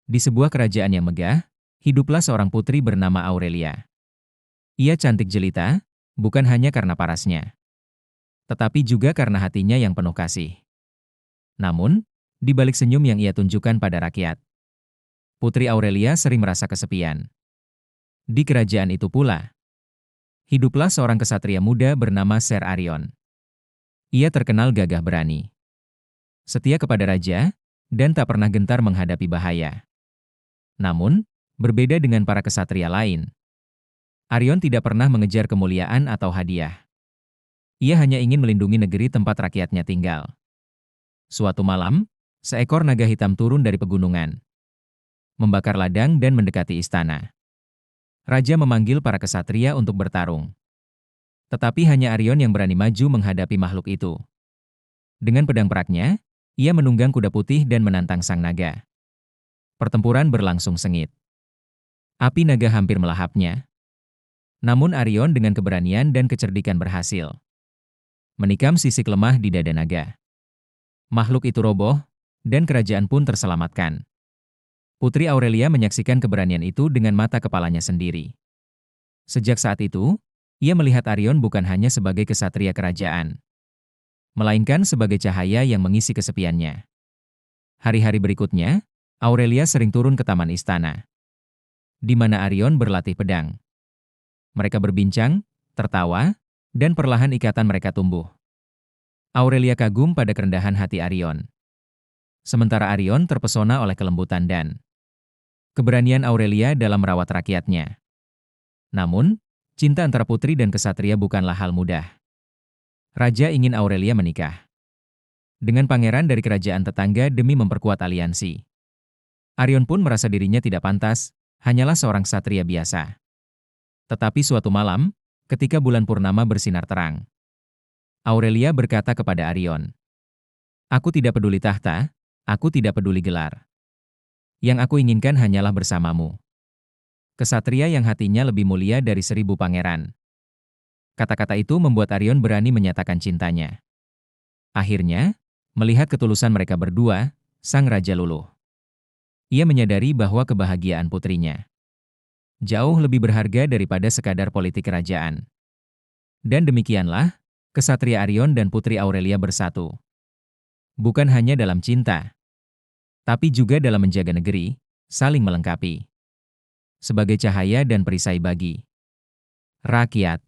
Di sebuah kerajaan yang megah, hiduplah seorang putri bernama Aurelia. Ia cantik jelita, bukan hanya karena parasnya, tetapi juga karena hatinya yang penuh kasih. Namun, di balik senyum yang ia tunjukkan pada rakyat, Putri Aurelia sering merasa kesepian. Di kerajaan itu pula, hiduplah seorang kesatria muda bernama Ser Arion. Ia terkenal gagah berani, setia kepada raja, dan tak pernah gentar menghadapi bahaya. Namun, berbeda dengan para kesatria lain, Arion tidak pernah mengejar kemuliaan atau hadiah. Ia hanya ingin melindungi negeri tempat rakyatnya tinggal. Suatu malam, seekor naga hitam turun dari pegunungan, membakar ladang dan mendekati istana. Raja memanggil para kesatria untuk bertarung. Tetapi hanya Arion yang berani maju menghadapi makhluk itu. Dengan pedang peraknya, ia menunggang kuda putih dan menantang sang naga. Pertempuran berlangsung sengit. Api naga hampir melahapnya. Namun Arion dengan keberanian dan kecerdikan berhasil menikam sisik lemah di dada naga. Makhluk itu roboh, dan kerajaan pun terselamatkan. Putri Aurelia menyaksikan keberanian itu dengan mata kepalanya sendiri. Sejak saat itu, ia melihat Arion bukan hanya sebagai kesatria kerajaan, melainkan sebagai cahaya yang mengisi kesepiannya. Hari-hari berikutnya, Aurelia sering turun ke taman istana, di mana Arion berlatih pedang. Mereka berbincang, tertawa, dan perlahan ikatan mereka tumbuh. Aurelia kagum pada kerendahan hati Arion, sementara Arion terpesona oleh kelembutan dan keberanian Aurelia dalam merawat rakyatnya. Namun, cinta antara putri dan kesatria bukanlah hal mudah. Raja ingin Aurelia menikah dengan pangeran dari kerajaan tetangga demi memperkuat aliansi. Arion pun merasa dirinya tidak pantas, hanyalah seorang ksatria biasa. Tetapi suatu malam, ketika bulan purnama bersinar terang, Aurelia berkata kepada Arion, "Aku tidak peduli tahta, aku tidak peduli gelar. Yang aku inginkan hanyalah bersamamu." Kesatria yang hatinya lebih mulia dari 1000 pangeran. Kata-kata itu membuat Arion berani menyatakan cintanya. Akhirnya, melihat ketulusan mereka berdua, sang raja luluh. Ia menyadari bahwa kebahagiaan putrinya jauh lebih berharga daripada sekadar politik kerajaan. Dan demikianlah, kesatria Arion dan Putri Aurelia bersatu. Bukan hanya dalam cinta, tapi juga dalam menjaga negeri, saling melengkapi. Sebagai cahaya dan perisai bagi rakyat.